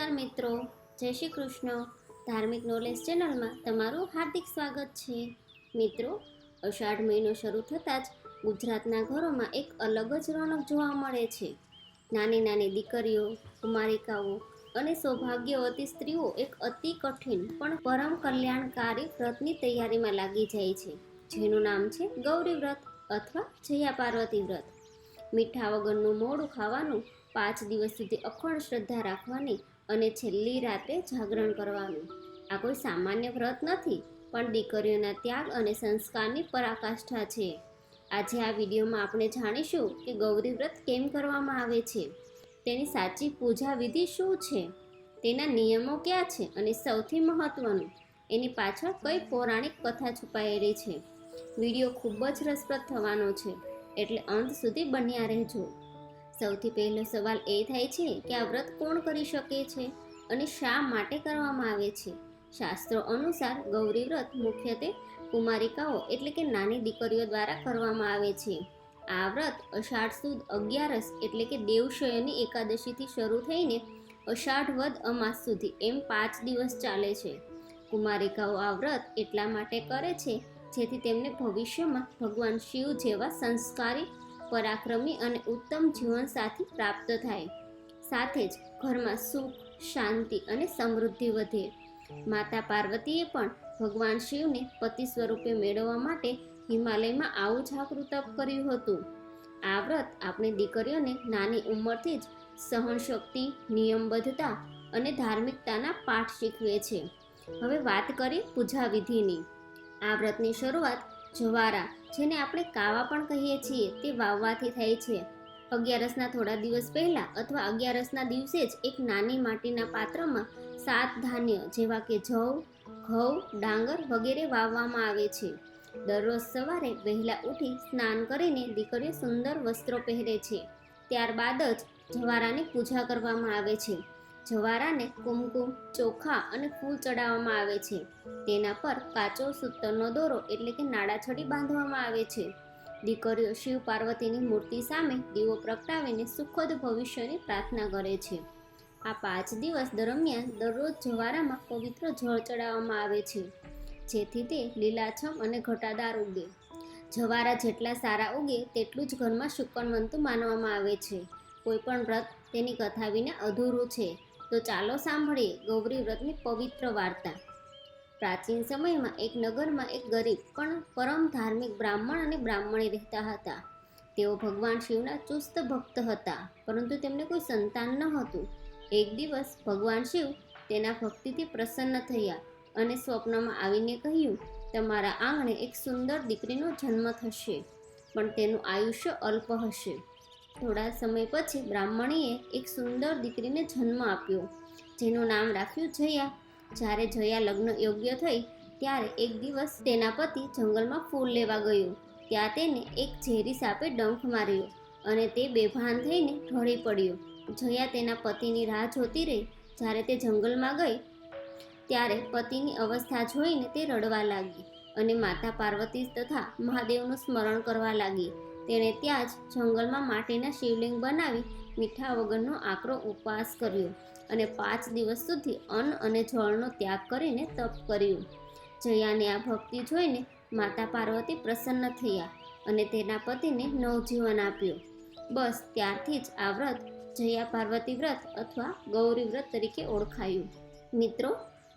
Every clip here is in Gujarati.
નમસ્કાર મિત્રો, જય શ્રી કૃષ્ણ. ધાર્મિક નોલેજ ચેનલમાં તમારું હાર્દિક સ્વાગત છે. મિત્રો, અષાઢ મહિનો શરૂ થતાં જ ગુજરાતના ઘરોમાં એક અલગ જ રોનક જોવા મળે છે. નાની નાની દીકરીઓ, કુમારિકાઓ અને સૌભાગ્યવતી સ્ત્રીઓ એક અતિ કઠિન પણ પરમ કલ્યાણકારી વ્રતની તૈયારીમાં લાગી જાય છે, જેનું નામ છે ગૌરી વ્રત અથવા જયા પાર્વતી વ્રત. મીઠા વગરનું મોડું ખાવાનું, 5 દિવસ સુધી અખંડ શ્રદ્ધા રાખવાની અને છેલ્લી રાત્રે જાગરણ કરવાનું. આ કોઈ સામાન્ય વ્રત નથી, પણ દીકરીઓના ત્યાગ અને સંસ્કારની પરાકાષ્ઠા છે. આજે આ વિડીયોમાં આપણે જાણીશું કે ગૌરી વ્રત કેમ કરવામાં આવે છે, તેની સાચી પૂજા વિધિ શું છે, તેના નિયમો ક્યાં છે અને સૌથી મહત્વનું, એની પાછળ કઈ પૌરાણિક કથા છુપાયેલી છે. વિડીયો ખૂબ જ રસપ્રદ થવાનો છે, એટલે અંત સુધી બન્યા રહેજો. સૌથી પહેલો સવાલ એ થાય છે કે આ વ્રત કોણ કરી શકે છે અને શા માટે કરવામાં આવે છે. શાસ્ત્રો અનુસાર ગૌરી વ્રત મુખ્યત્વે કુમારિકાઓ એટલે કે નાની દીકરીઓ દ્વારા કરવામાં આવે છે. આ વ્રત અષાઢ સુદ 11 એટલે કે દેવશયની એકાદશીથી શરૂ થઈને અષાઢ વદ અમાસ સુધી એમ 5 દિવસ ચાલે છે. કુમારિકાઓ આ વ્રત એટલા માટે કરે છે જેથી તેમને ભવિષ્યમાં ભગવાન શિવ જેવા સંસ્કારી, પરાક્રમી અને ઉત્તમ જીવનસાથી પ્રાપ્ત થાય. સાથે જ ઘરમાં સુખ, શાંતિ અને સમૃદ્ધિ વધે. માતા પાર્વતીએ પણ ભગવાન શિવને પતિ સ્વરૂપે મેળવવા માટે હિમાલયમાં આવું જ આકરું તપ કર્યું હતું. આ વ્રત આપણી દીકરીઓને નાની ઉંમરથી જ સહનશક્તિ, નિયમબદ્ધતા અને ધાર્મિકતાના પાઠ શીખવે છે. હવે વાત કરીએ પૂજા વિધિની. આ વ્રતની શરૂઆત જવારા, જેને આપણે કાવા પણ કહીએ છીએ, તે વાવવાથી થાય છે. 11ના થોડા દિવસ પહેલા અથવા 11ના દિવસે જ એક નાની માટીના પાત્રમાં 7 ધાન્ય જેવા કે જવ, ઘઉં, ડાંગર વગેરે વાવવામાં આવે છે. દરરોજ સવારે વહેલા ઉઠી સ્નાન કરીને દીકરીઓ સુંદર વસ્ત્રો પહેરે છે. ત્યારબાદ જ જવારાની પૂજા કરવામાં આવે છે. જવારાને કુમકુમ, ચોખા અને ફૂલ ચડાવવામાં આવે છે. તેના પર કાચો સૂતરનો દોરો એટલે કે નાડાછડી બાંધવામાં આવે છે. દીકરીઓ શિવ પાર્વતીની મૂર્તિ સામે દીવો પ્રગટાવીને સુખદ ભવિષ્યની પ્રાર્થના કરે છે. આ 5 દિવસ દરમિયાન દરરોજ જવારામાં પવિત્ર જળ ચડાવવામાં આવે છે, જેથી તે લીલાછમ અને ઘટાદાર ઉગે. જવારા જેટલા સારા ઉગે તેટલું જ ઘરમાં શુકનવંતું માનવામાં આવે છે. કોઈ પણ વ્રત તેની કથા વિના અધૂરું છે. તો ચાલો સાંભળીએ ગૌરી વ્રતની પવિત્ર વાર્તા. પ્રાચીન સમયમાં એક નગરમાં એક ગરીબ પણ પરમ ધાર્મિક બ્રાહ્મણ અને બ્રાહ્મણી રહેતા હતા. તેઓ ભગવાન શિવના ચુસ્ત ભક્ત હતા, પરંતુ તેમને કોઈ સંતાન ન હતું. એક દિવસ ભગવાન શિવ તેના ભક્તિથી પ્રસન્ન થયા અને સ્વપ્નમાં આવીને કહ્યું, તમારા આંગણે એક સુંદર દીકરીનો જન્મ થશે, પણ તેનું આયુષ્ય અલ્પ હશે. થોડા સમય પછી બ્રાહ્મણીએ એક સુંદર દીકરીને જન્મ આપ્યો, જેનું નામ રાખ્યું જયા. જ્યારે જયા લગ્ન યોગ્ય થઈ ત્યારે એક દિવસ તેના પતિ જંગલમાં ફૂલ લેવા ગયો. ત્યાં તેને એક ઝેરી સાપે ડંખ માર્યો અને તે બેભાન થઈને ઢળી પડ્યો. જયા તેના પતિની રાહ જોતી રહી. જ્યારે તે જંગલમાં ગઈ ત્યારે પતિની અવસ્થા જોઈને તે રડવા લાગી અને માતા પાર્વતી તથા મહાદેવનું સ્મરણ કરવા લાગી. તેણે ત્યાં જ જંગલમાં માટીના શિવલિંગ બનાવી મીઠા વગરનો આકરો ઉપવાસ કર્યો અને 5 દિવસ સુધી અન્ન અને જળનો ત્યાગ કરીને તપ કર્યું. જયાની આ ભક્તિ જોઈને માતા પાર્વતી પ્રસન્ન થયા અને તેના પતિને નવજીવન આપ્યું. બસ ત્યારથી જ આ વ્રત જયા પાર્વતી વ્રત અથવા ગૌરી વ્રત તરીકે ઓળખાયું. મિત્રો,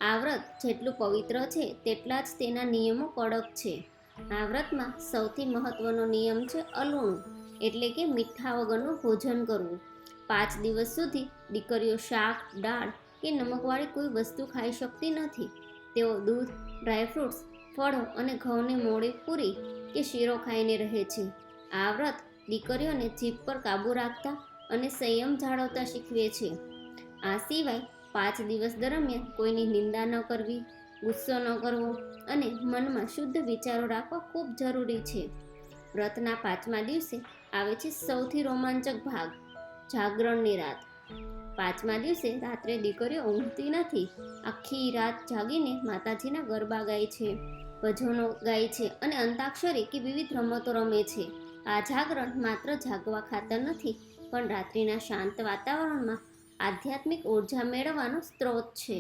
આ વ્રત જેટલું પવિત્ર છે તેટલા જ તેના નિયમો કડક છે. આ વ્રતમાં સૌથી મહત્વનો નિયમ છે અલુણું, એટલે કે મીઠા વગરનું ભોજન કરવું. 5 દિવસ સુધી દીકરીઓ શાક, દાળ કે નમકવાળી કોઈ વસ્તુ ખાઈ શકતી નથી. તેઓ દૂધ, ડ્રાયફ્રૂટ્સ, ફળો અને ઘઉંની મોળી પૂરી કે શીરો ખાઈને રહે છે. આ વ્રત દીકરીઓને જીભ પર કાબૂ રાખતા અને સંયમ જાળવતા શીખવે છે. આ સિવાય 5 દિવસ દરમિયાન કોઈની નિંદા ન કરવી, ગુસ્સો ન કરવો અને મનમાં શુદ્ધ વિચારો રાખવા ખૂબ જરૂરી છે. વ્રતના 5મા દિવસે આવે છે સૌથી રોમાંચક ભાગ, જાગરણની રાત. 5મા દિવસે રાત્રે દીકરીઓ ઊંઘતી નથી. આખી રાત જાગીને માતાજીના ગરબા ગાય છે, ભજનો ગાય છે અને અંતાક્ષરી કે વિવિધ રમતો રમે છે. આ જાગરણ માત્ર જાગવા ખાતર નથી, પણ રાત્રિના શાંત વાતાવરણમાં આધ્યાત્મિક ઉર્જા મેળવવાનો સ્ત્રોત છે.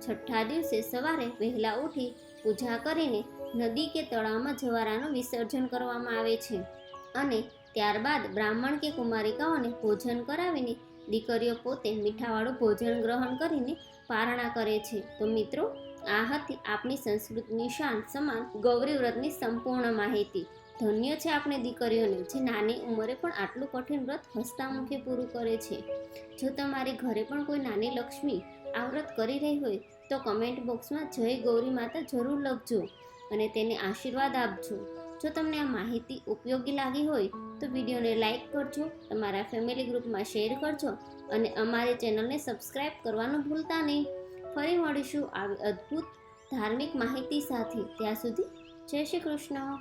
છઠ્ઠા દિવસે સવારે વહેલા ઉઠી પૂજા કરીને નદી કે તળાવમાં જવારાનું વિસર્જન કરવામાં આવે છે અને ત્યારબાદ બ્રાહ્મણ કે કુમારિકાઓને ભોજન કરાવીને દીકરીઓ પોતે મીઠાવાળું ભોજન ગ્રહણ કરીને પારણા કરે છે. તો મિત્રો, આ હતી આપણી સંસ્કૃતિની શાન સમાન ગૌરી વ્રતની સંપૂર્ણ માહિતી. ધન્ય છે આપણે દીકરીઓને જે નાની ઉંમરે પણ આટલું કઠિન વ્રત હસતા મુખે પૂરું કરે છે. જો તમારી ઘરે પણ કોઈ નાની લક્ષ્મી આ વ્રત કરી રહી હોય તો કમેન્ટ બોક્સમાં જય ગૌરી માતા જરૂર લખજો અને તેને આશીર્વાદ આપજો. જો તમને આ માહિતી ઉપયોગી લાગી હોય તો વિડીયોને લાઈક કરજો, તમારા ફેમિલી ગ્રુપમાં શેર કરજો અને અમારી ચેનલને સબસ્ક્રાઈબ કરવાનું ભૂલતા નહીં. ફરી મળીશું આવી અદ્ભુત ધાર્મિક માહિતી સાથે. ત્યાં સુધી જય શ્રી કૃષ્ણ.